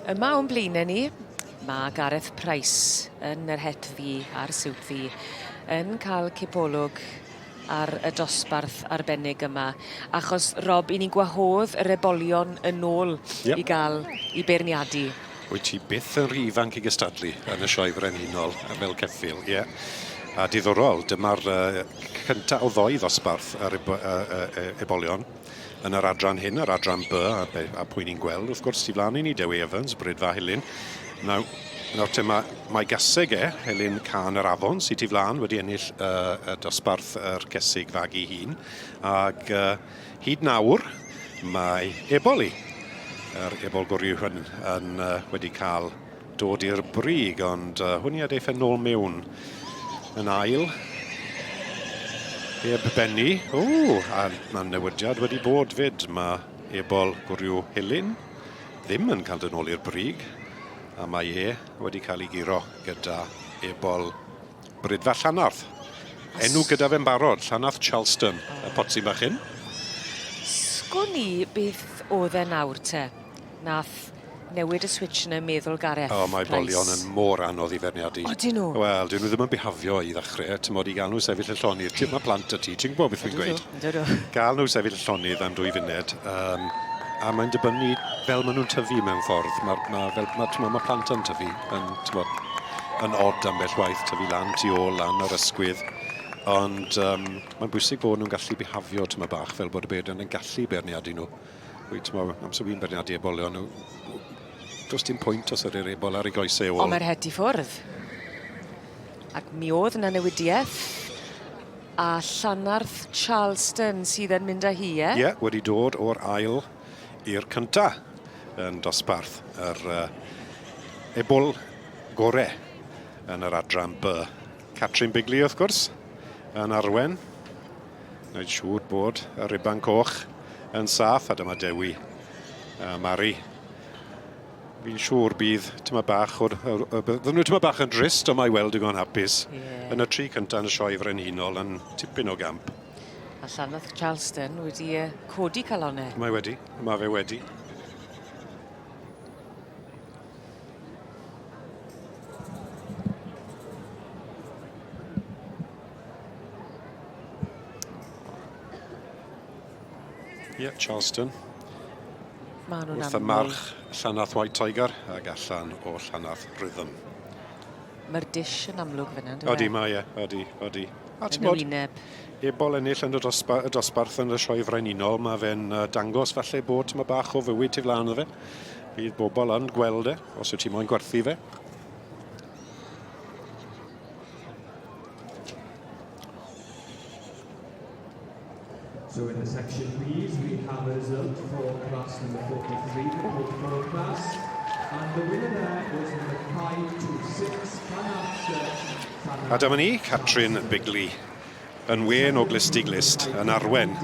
Yma o'n blaenau ni, mae Gareth Price yn yr het fi a'r siwt fi yn cael cipolwg ar y dosbarth arbennig yma, achos Rob, i ni'n gwahodd yr ebolion yn ôl i gael i beirniadu. Wyt ti byth yn rhy ifanc i gystadlu yn y sioe frenhinol fel ceffil, ie. A diddorol, dyma'r cyntaf o ddoi ddosbarth ar ebolion yn yr adran hyn, yr adran B, a pwy ni'n gweld, wrth gwrs, ti flaen i ni, Dewi Evans, Brydfa Helyn. Nawr te mae Gaseg Helyn Can yr Afon, sy'n ti flaen wedi ennill y dosbarth yr Gaseg Fagu hun. Ac hyd nawr, mae Ebol yr Ebol gwryw hyn wedi cael dod i'r brig, ond hwn i adeith yn ôl mewn yn ail. Heb benni. A mae'n newidiad wedi bod fyd. Mae Ebol gwryw Helyn ddim yn cael dod nôl i'r brig. A mae wedi cael ei giro gyda Ebol Brydfa Llanarth. Enw gyda fe'n barod, Llanarth Charleston, y potsi bach hyn. Sgwn i beth oedd e nawr te? Nath newid y switch yna meddwl Gareth Price. Mae bolion yn mor anodd i ferniadu. Dyn nhw? Wel, dyn nhw ddim yn bihafio i ddechrau. Tymod i gael nhw sefyll y llonydd. Mae plant y ti, ti'n gwybod beth fi'n gweud? Gael nhw sefyll y llonydd am 2 funed. A mae'n dibynnu fel maen nhw'n tyfu mewn ffordd. Mae plant yn tyfu yn od ambell waith, tyfu lan tu ôl, lan ar ysgwydd. Ond mae'n bwysig bod nhw'n gallu bihafio tyma bach fel bod y beirniad yn gallu beirniadu nhw. Amser fi'n beirniadu ebolion nhw, does dim pwynt os ydy'r ebol ar ei goesau ôl. Ond mae'r het i ffwrdd. Ac mi oedd yna newidiaeth. A Llanarth Charleston sydd yn mynd â hi, e? Ie, wedi dod o'r ail i'r cynta yn dosbarth. Yr ebol gore yn yr adran B. Catrin Bigley, wrth gwrs, yn arwen. Wneud siŵr bod y riban coch yn saff, a dyma Dewi Mare. Fi'n siŵr bydd tyma bach yn drist, ond mae weld yn gwneud hapus. Yn y 3 cyntaf yn y sioe frenhinol yn tipyn o gamp. A Llanarth Charleston wedi codi calonau. Mae fe wedi. Charleston. Wrth y march Llanarth White Tiger ac allan o Llanarth Rhythm. Mae'r dish yn amlwg fyna, dwi'n Odi, mae odi. A ti'n bod, Ebol ennill yn y dosbarth yn y sioe frenhinol, mae fe'n dangos falle bod mae bach o fywyd tu flaen o fe. Bydd bobl yn gweld os wyt ti moyn gwerthu fe. So in the section B's, we have a result for class number 43, the Foal class. And the winner there was number 526, A dyma ni, Catrin Bigley, yn wen o glist i glist, yn arwen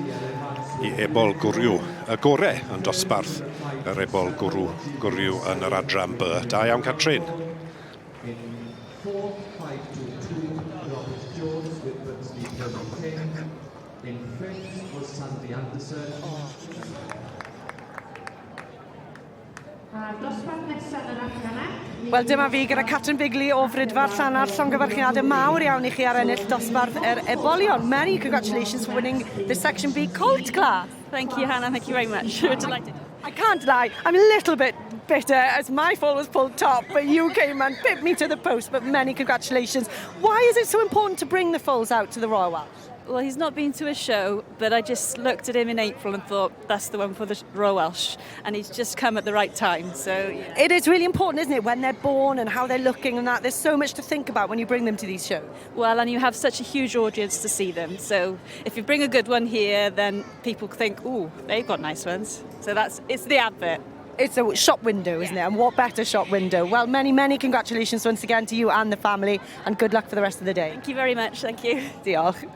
i Ebol gwryw, y gore yn dosbarth yr Ebol gwryw yn yr adran B. Da iawn, Catrin. In 4th, 522, Robert Jones with Buxley King. In 5th was Sandy Anderson. Wel, dyma fi gyda Catrin Bigley o Frydfa'r Llanarth, llongyfarchiadau mawr iawn i chi ar ennill dosbarth yr ebolion. Mary, congratulations for winning the Section B Colt class. Thank you, Hannah. Thank you very much. We're delighted. I can't lie, I'm a little bit bitter as my foal was pulled top, but you came and bit me to the post, but many congratulations. Why is it so important to bring the foals out to the Royal Welsh? Well, he's not been to a show, but I just looked at him in April and thought, that's the one for the Royal Welsh. And he's just come at the right time, so... Yeah. It is really important, isn't it, when they're born and how they're looking and that. There's so much to think about when you bring them to these shows. Well, and you have such a huge audience to see them. So if you bring a good one here, then people think, ooh, they've got nice ones. So it's the advert. It's a shop window, isn't it? And what better shop window? Well, many congratulations once again to you and the family, and good luck for the rest of the day. Thank you very much. Thank you. Diolch.